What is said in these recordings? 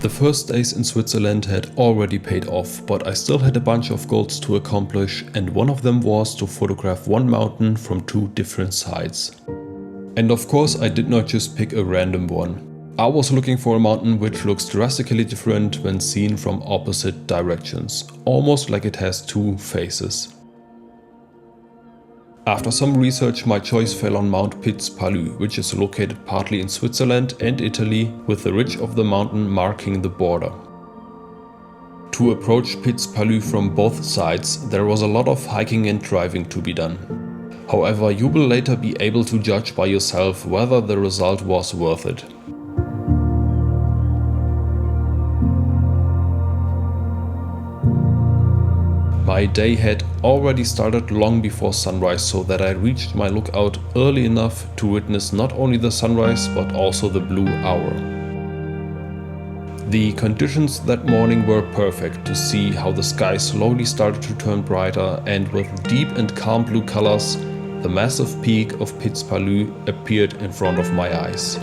The first days in Switzerland had already paid off, but I still had a bunch of goals to accomplish, and one of them was to photograph one mountain from two different sides. And of course I did not just pick a random one. I was looking for a mountain which looks drastically different when seen from opposite directions, almost like it has two faces. After some research, my choice fell on Mount Piz Palü, which is located partly in Switzerland and Italy, with the ridge of the mountain marking the border. To approach Piz Palü from both sides, there was a lot of hiking and driving to be done. However, you will later be able to judge by yourself whether the result was worth it. My day had already started long before sunrise, so that I reached my lookout early enough to witness not only the sunrise but also the blue hour. The conditions that morning were perfect to see how the sky slowly started to turn brighter, and with deep and calm blue colors, the massive peak of Piz Palü appeared in front of my eyes.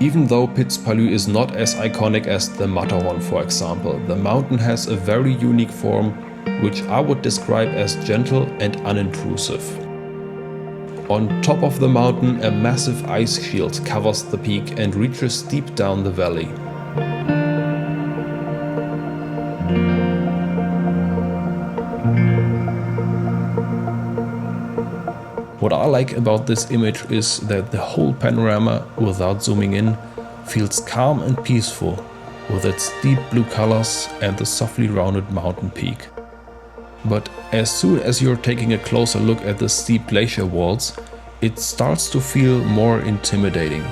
Even though Piz Palü is not as iconic as the Matterhorn, for example, the mountain has a very unique form, which I would describe as gentle and unintrusive. On top of the mountain, a massive ice shield covers the peak and reaches deep down the valley. What I like about this image is that the whole panorama, without zooming in, feels calm and peaceful, with its deep blue colors and the softly rounded mountain peak. But as soon as you're taking a closer look at the steep glacier walls, it starts to feel more intimidating.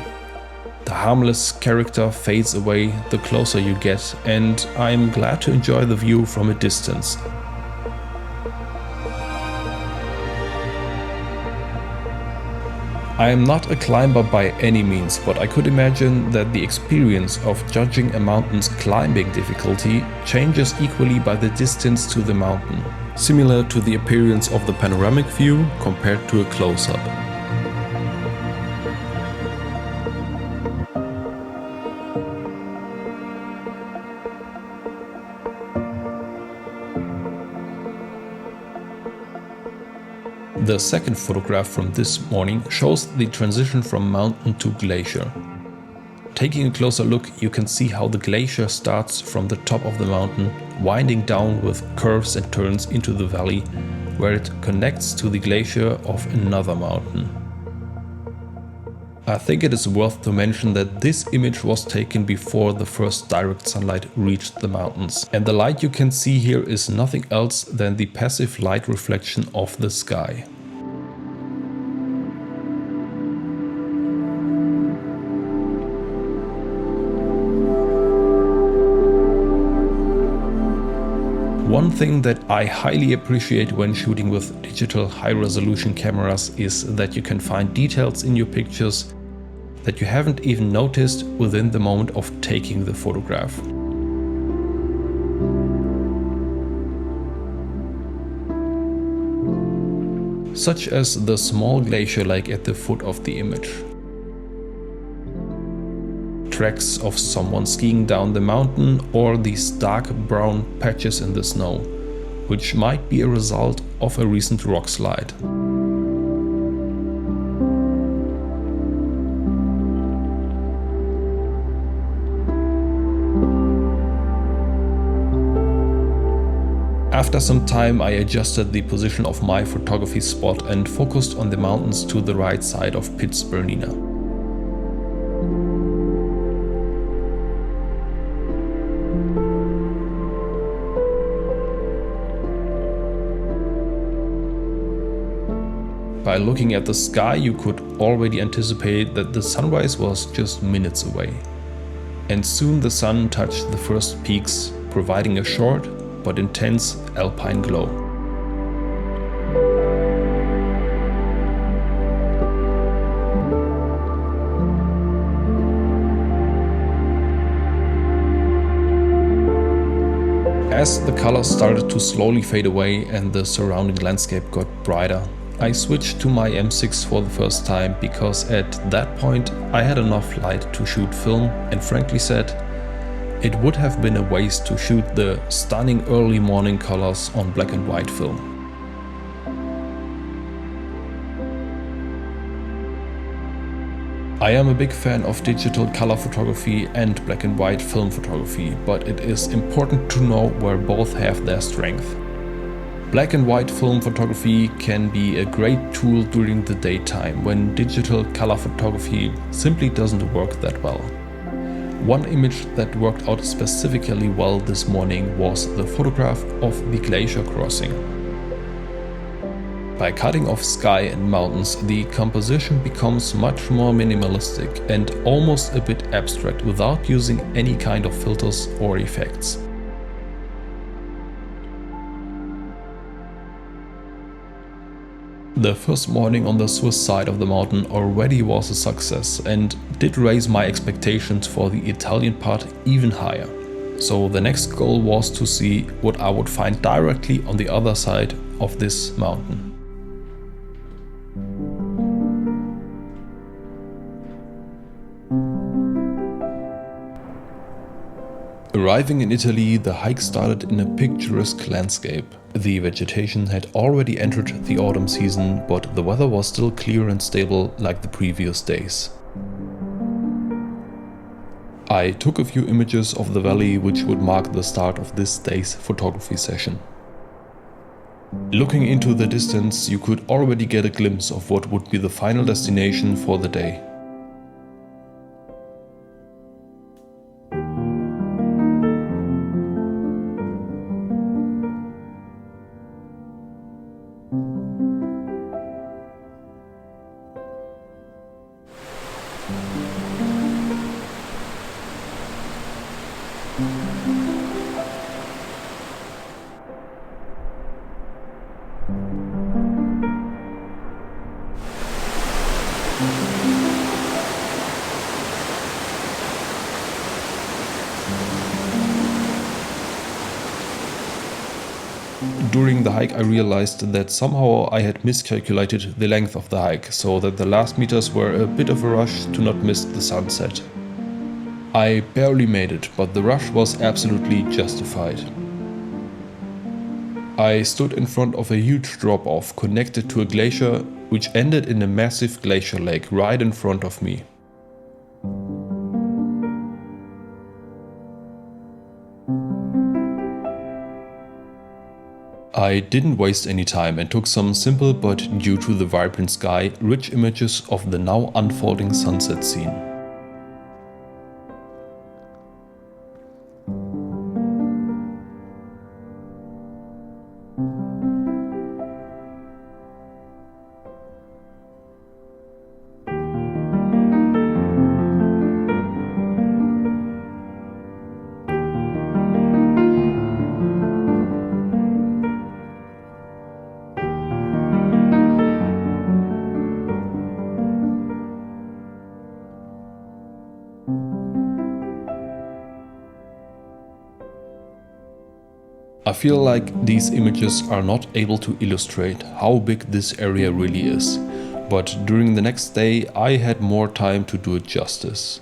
The harmless character fades away the closer you get, and I'm glad to enjoy the view from a distance. I am not a climber by any means, but I could imagine that the experience of judging a mountain's climbing difficulty changes equally by the distance to the mountain, similar to the appearance of the panoramic view compared to a close-up. The second photograph from this morning shows the transition from mountain to glacier. Taking a closer look, you can see how the glacier starts from the top of the mountain, winding down with curves and turns into the valley, where it connects to the glacier of another mountain. I think it is worth to mention that this image was taken before the first direct sunlight reached the mountains, and the light you can see here is nothing else than the passive light reflection of the sky. One thing that I highly appreciate when shooting with digital high-resolution cameras is that you can find details in your pictures that you haven't even noticed within the moment of taking the photograph. Such as the small glacier lake at the foot of the image. Tracks of someone skiing down the mountain, or these dark brown patches in the snow, which might be a result of a recent rock slide. After some time, I adjusted the position of my photography spot and focused on the mountains to the right side of Piz Palü. By looking at the sky, you could already anticipate that the sunrise was just minutes away. And soon the sun touched the first peaks, providing a short but intense alpine glow. As the colors started to slowly fade away and the surrounding landscape got brighter, I switched to my M6 for the first time because at that point I had enough light to shoot film, and frankly said, it would have been a waste to shoot the stunning early morning colors on black and white film. I am a big fan of digital color photography and black and white film photography, but it is important to know where both have their strength. Black and white film photography can be a great tool during the daytime when digital color photography simply doesn't work that well. One image that worked out specifically well this morning was the photograph of the glacier crossing. By cutting off sky and mountains, the composition becomes much more minimalistic and almost a bit abstract without using any kind of filters or effects. The first morning on the Swiss side of the mountain already was a success and did raise my expectations for the Italian part even higher. So the next goal was to see what I would find directly on the other side of this mountain. Arriving in Italy, the hike started in a picturesque landscape. The vegetation had already entered the autumn season, but the weather was still clear and stable like the previous days. I took a few images of the valley which would mark the start of this day's photography session. Looking into the distance, you could already get a glimpse of what would be the final destination for the day. During the hike I realized that somehow I had miscalculated the length of the hike, so that the last meters were a bit of a rush to not miss the sunset. I barely made it, but the rush was absolutely justified. I stood in front of a huge drop-off connected to a glacier which ended in a massive glacier lake right in front of me. I didn't waste any time and took some simple but, due to the vibrant sky, rich images of the now unfolding sunset scene. I feel like these images are not able to illustrate how big this area really is, but during the next day I had more time to do it justice.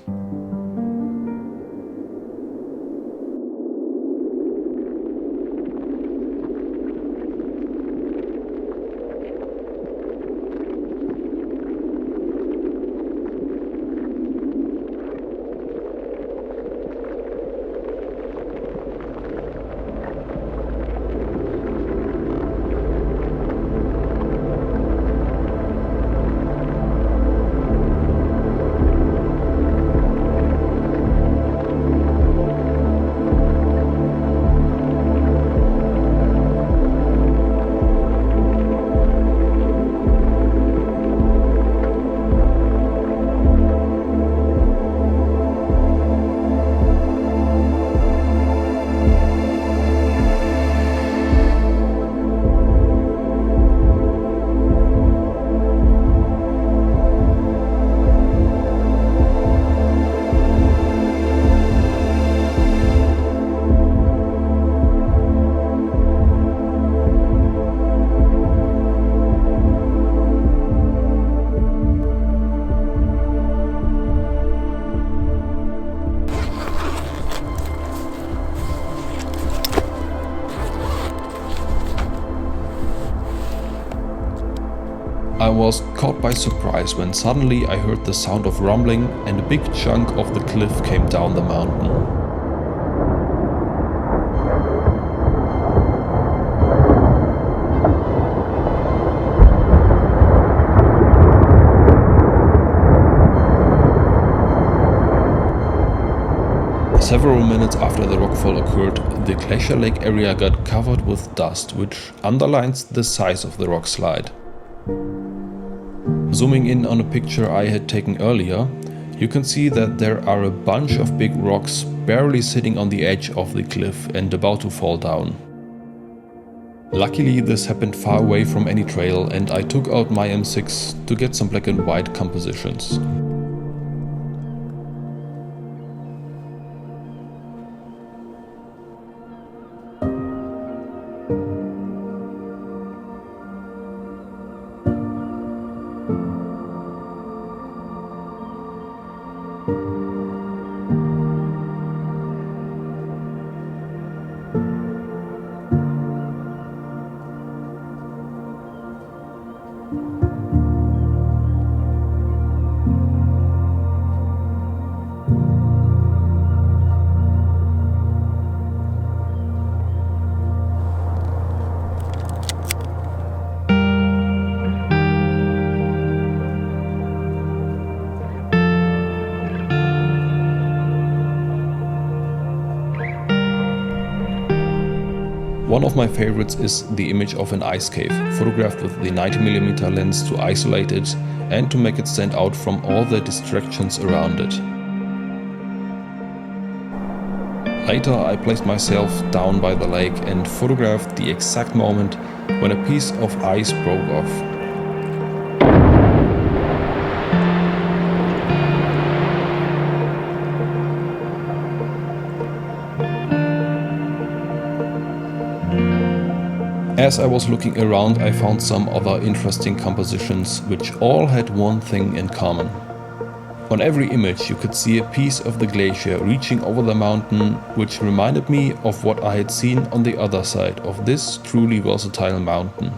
I was caught by surprise when suddenly I heard the sound of rumbling and a big chunk of the cliff came down the mountain. Several minutes after the rockfall occurred, the glacier lake area got covered with dust, which underlines the size of the rock slide. Zooming in on a picture I had taken earlier, you can see that there are a bunch of big rocks barely sitting on the edge of the cliff and about to fall down. Luckily, this happened far away from any trail, and I took out my M6 to get some black and white compositions. One of my favorites is the image of an ice cave, photographed with the 90mm lens to isolate it and to make it stand out from all the distractions around it. Later I placed myself down by the lake and photographed the exact moment when a piece of ice broke off. As I was looking around, I found some other interesting compositions which all had one thing in common. On every image you could see a piece of the glacier reaching over the mountain, which reminded me of what I had seen on the other side of this truly versatile mountain.